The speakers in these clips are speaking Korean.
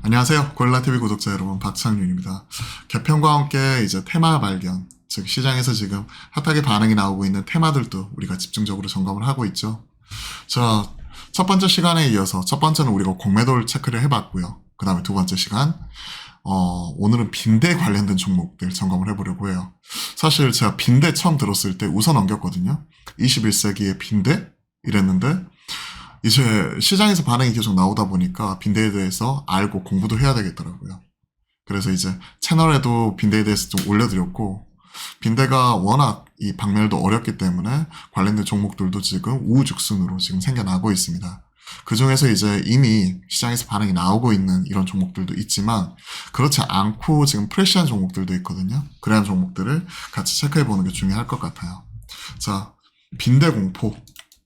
안녕하세요. 고릴라TV 구독자 여러분, 박창윤입니다. 개편과 함께 이제 테마 발견, 즉 시장에서 지금 핫하게 반응이 나오고 있는 테마들도 우리가 집중적으로 점검을 하고 있죠. 자, 첫 번째 시간에 이어서 첫 번째는 우리가 공매도를 체크를 해봤고요. 그 다음에 두 번째 시간, 오늘은 빈대 관련된 종목들 점검을 해보려고 해요. 사실 제가 빈대 처음 들었을 때 웃어 넘겼거든요. 21세기의 빈대? 이랬는데 이제 시장에서 반응이 계속 나오다 보니까 빈대에 대해서 알고 공부도 해야 되겠더라고요. 그래서 이제 채널에도 빈대에 대해서 좀 올려드렸고, 빈대가 워낙 이 박멸도 어렵기 때문에 관련된 종목들도 지금 우후죽순으로 지금 생겨나고 있습니다. 그 중에서 이제 이미 시장에서 반응이 나오고 있는 이런 종목들도 있지만, 그렇지 않고 지금 프레시한 종목들도 있거든요. 그러한 종목들을 같이 체크해보는 게 중요할 것 같아요. 자, 빈대 공포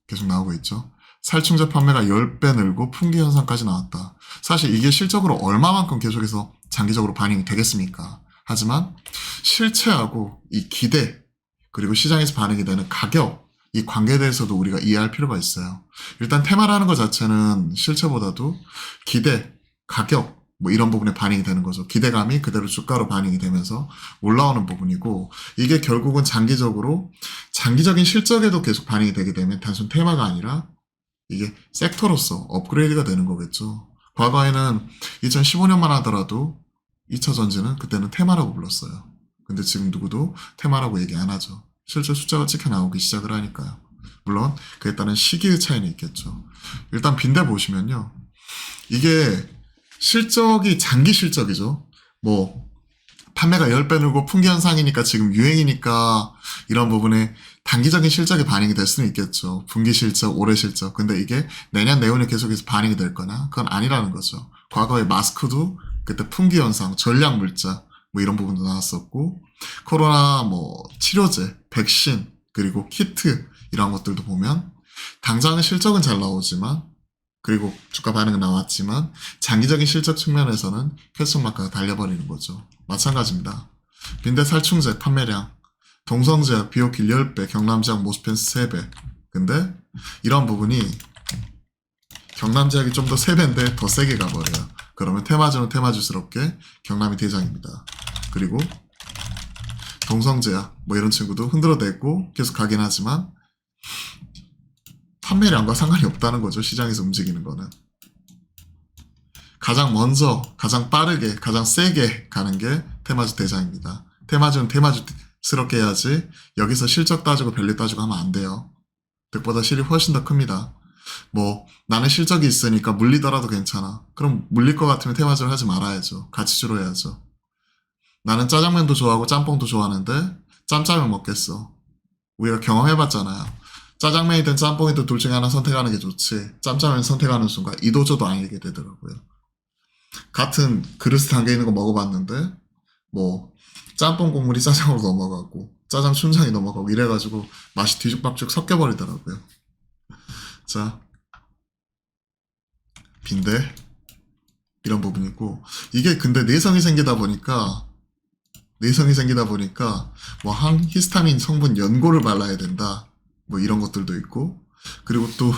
계속 나오고 있죠. 살충제 판매가 10배 늘고 품귀 현상까지 나왔다. 사실 이게 실적으로 얼마만큼 계속해서 장기적으로 반영이 되겠습니까? 하지만 실체하고 이 기대, 그리고 시장에서 반영이 되는 가격, 이 관계에 대해서도 우리가 이해할 필요가 있어요. 일단 테마라는 것 자체는 실체보다도 기대, 가격, 뭐 이런 부분에 반영이 되는 거죠. 기대감이 그대로 주가로 반영이 되면서 올라오는 부분이고, 이게 결국은 장기적인 실적에도 계속 반영이 되게 되면 단순 테마가 아니라 이게 섹터로서 업그레이드가 되는 거겠죠. 과거에는 2015년만 하더라도 2차 전지는 그때는 테마라고 불렀어요. 근데 지금 누구도 테마라고 얘기 안 하죠. 실제 숫자가 찍혀 나오기 시작을 하니까요. 물론 그에 따른 시기의 차이는 있겠죠. 일단 빈대 보시면요. 이게 실적이 장기 실적이죠. 뭐 판매가 10배 늘고 품귀 현상이니까 지금 유행이니까 이런 부분에 단기적인 실적이 반영이 될 수는 있겠죠. 분기 실적, 올해 실적. 근데 이게 내년, 내후년에 계속해서 반영이 될 거냐? 그건 아니라는 거죠. 과거에 마스크도 그때 품귀 현상, 전략 물자 뭐 이런 부분도 나왔었고, 코로나 뭐 치료제, 백신, 그리고 키트 이런 것들도 보면 당장은 실적은 잘 나오지만, 그리고 주가 반응은 나왔지만 장기적인 실적 측면에서는 퀘스천마크가 달려버리는 거죠. 마찬가지입니다. 빈대 살충제 판매량, 동성제약, 비오킬 10배, 경남제약, 모스펜스 3배. 근데 이런 부분이 경남제약이 좀 더 3배인데 더 세게 가버려요. 그러면 테마주는 테마주스럽게 경남이 대장입니다. 그리고 동성제약 뭐 이런 친구도 흔들어대고 계속 가긴 하지만 판매량과 상관이 없다는 거죠. 시장에서 움직이는 거는. 가장 먼저, 가장 빠르게, 가장 세게 가는 게 테마주 대장입니다. 테마주는 테마주스럽게 해야지 여기서 실적 따지고 별일 따지고 하면 안 돼요. 득보다 실이 훨씬 더 큽니다. 뭐 나는 실적이 있으니까 물리더라도 괜찮아. 그럼 물릴 것 같으면 테마주를 하지 말아야죠. 가치주로 해야죠. 나는 짜장면도 좋아하고 짬뽕도 좋아하는데 짬짜면 먹겠어. 우리가 경험해봤잖아요. 짜장면이든 짬뽕이든 둘 중에 하나 선택하는 게 좋지. 짬짜면 선택하는 순간 이도저도 아니게 되더라고요. 같은 그릇에 담겨있는 거 먹어봤는데 뭐 짬뽕 국물이 짜장으로 넘어가고 짜장 춘장이 넘어가고 이래가지고 맛이 뒤죽박죽 섞여버리더라고요. 자, 빈대 이런 부분이 있고, 이게 근데 내성이 생기다 보니까 뭐 항히스타민 성분 연고를 발라야 된다 뭐 이런 것들도 있고, 그리고 또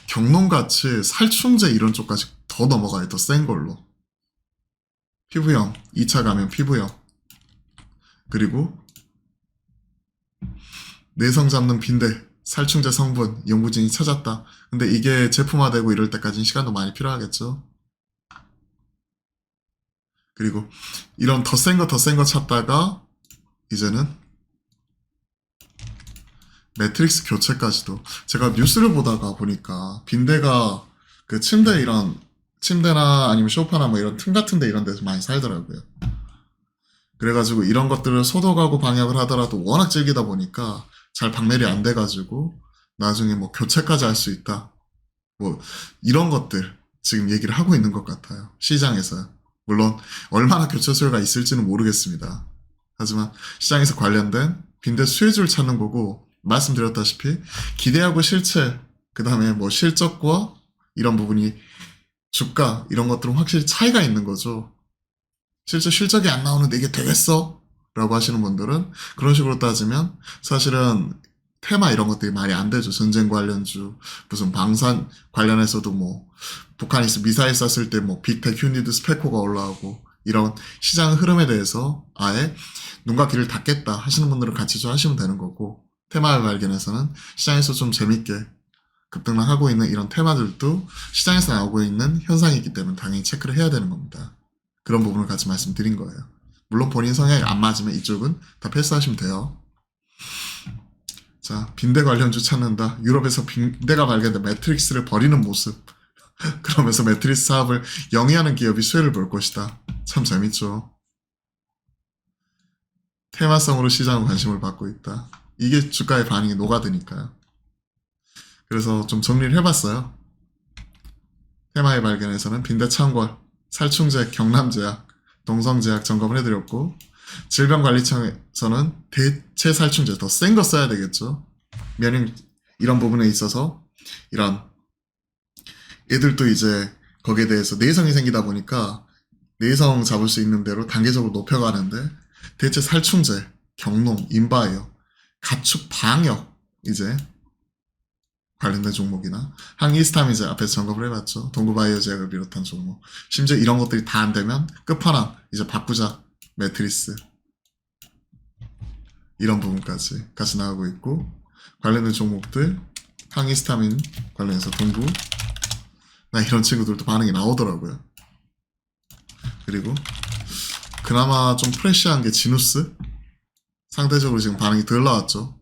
경농같이 살충제 이런 쪽까지 더 넘어가요. 더 센 걸로. 피부염, 2차 감염 피부염, 그리고 내성 잡는 빈대, 살충제 성분, 연구진이 찾았다. 근데 이게 제품화되고 이럴 때까지는 시간도 많이 필요하겠죠. 그리고 이런 더 센 거 찾다가 이제는 매트릭스 교체까지도. 제가 뉴스를 보다가 보니까 빈대가 그 침대나 아니면 소파나 뭐 이런 틈 같은 데 이런 데서 많이 살더라고요. 그래가지고 이런 것들을 소독하고 방역을 하더라도 워낙 질기다 보니까 잘 박멸이 안 돼가지고 나중에 뭐 교체까지 할 수 있다. 뭐 이런 것들 지금 얘기를 하고 있는 것 같아요. 시장에서. 물론 얼마나 교체 수요가 있을지는 모르겠습니다. 하지만 시장에서 관련된 빈대 수혜주를 찾는 거고, 말씀드렸다시피 기대하고 실체, 그 다음에 뭐 실적과 이런 부분이 주가 이런 것들은 확실히 차이가 있는 거죠. 실제 실적이 안 나오는데 이게 되겠어? 라고 하시는 분들은 그런 식으로 따지면 사실은 테마 이런 것들이 말이 안 되죠. 전쟁 관련주, 무슨 방산 관련해서도 뭐, 북한이 미사일 쐈을 때 뭐, 빅텍, 휴니드, 스페코가 올라오고, 이런 시장 흐름에 대해서 아예 눈과 귀를 닫겠다 하시는 분들은 같이 좀 하시면 되는 거고, 테마를 발견해서는 시장에서 좀 재밌게 급등락하고 있는 이런 테마들도 시장에서 나오고 있는 현상이기 때문에 당연히 체크를 해야 되는 겁니다. 그런 부분을 같이 말씀드린 거예요. 물론 본인 성향이 안 맞으면 이쪽은 다 패스하시면 돼요. 자, 빈대 관련주 찾는다. 유럽에서 빈대가 발견된 매트릭스를 버리는 모습. 그러면서 매트릭스 사업을 영위하는 기업이 수혜를 볼 것이다. 참 재밌죠. 테마성으로 시장은 관심을 받고 있다. 이게 주가의 반응이 녹아드니까요. 그래서 좀 정리를 해봤어요. 테마의 발견에서는 빈대창궐, 살충제, 경남제약, 동성제약 점검을 해드렸고, 질병관리청에서는 대체 살충제 더 센 거 써야 되겠죠. 면역 이런 부분에 있어서 이런 얘들도 이제 거기에 대해서 내성이 생기다 보니까 내성 잡을 수 있는 대로 단계적으로 높여가는데 대체 살충제, 경농, 인바이오, 가축 방역 이제 관련된 종목이나 항히스타민제 앞에서 점검을 해봤죠. 동구바이오 제약을 비롯한 종목. 심지어 이런 것들이 다 안 되면 끝판왕 이제 바꾸자 매트리스 이런 부분까지 같이 나오고 있고 관련된 종목들 항히스타민 관련해서 동구 나 이런 친구들도 반응이 나오더라고요. 그리고 그나마 좀 프레시한 게 지누스 상대적으로 지금 반응이 덜 나왔죠.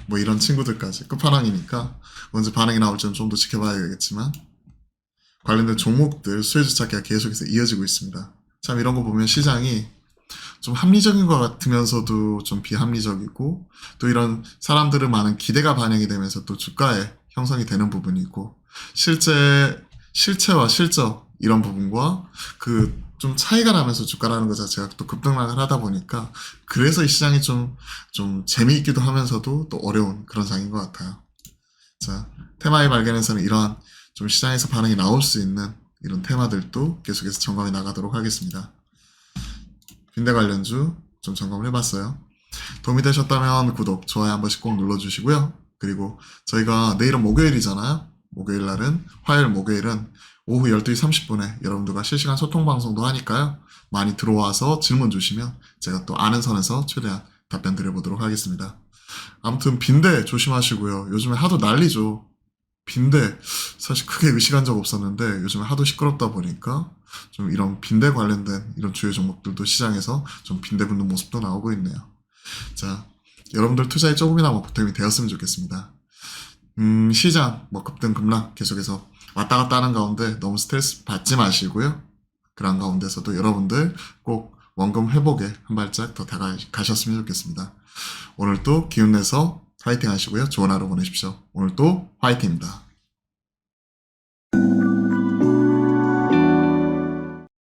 뭐 이런 친구들까지 끝판왕이니까 언제 반응이 나올지는 좀 더 지켜봐야겠지만 관련된 종목들 수혜주 찾기가 계속해서 이어지고 있습니다. 참 이런 거 보면 시장이 좀 합리적인 것 같으면서도 좀 비합리적이고 또 이런 사람들은 많은 기대가 반영이 되면서 또 주가에 형성이 되는 부분이 있고 실체와 실적 이런 부분과 그 좀 차이가 나면서 주가라는 것 자체가 또 급등락을 하다 보니까 그래서 이 시장이 좀 재미있기도 하면서도 또 어려운 그런 상인 것 같아요. 자, 테마의 발견에서는 이러한 좀 시장에서 반응이 나올 수 있는 이런 테마들도 계속해서 점검해 나가도록 하겠습니다. 빈대 관련주 좀 점검을 해봤어요. 도움이 되셨다면 구독, 좋아요 한 번씩 꼭 눌러주시고요. 그리고 저희가 내일은 목요일이잖아요. 목요일 날은, 화요일 목요일은 오후 12시 30분에 여러분들과 실시간 소통 방송도 하니까요. 많이 들어와서 질문 주시면 제가 또 아는 선에서 최대한 답변 드려보도록 하겠습니다. 아무튼 빈대 조심하시고요. 요즘에 하도 난리죠. 빈대 사실 크게 의식한 적 없었는데 요즘에 하도 시끄럽다 보니까 좀 이런 빈대 관련된 이런 주요 종목들도 시장에서 좀 빈대 붙는 모습도 나오고 있네요. 자, 여러분들 투자에 조금이나마 보탬이 되었으면 좋겠습니다. 시장 뭐 급등 급락 계속해서 왔다 갔다 하는 가운데 너무 스트레스 받지 마시고요. 그런 가운데서도 여러분들 꼭 원금 회복에 한 발짝 더 다가가셨으면 좋겠습니다. 오늘도 기운내서 화이팅 하시고요. 좋은 하루 보내십시오. 오늘도 화이팅입니다.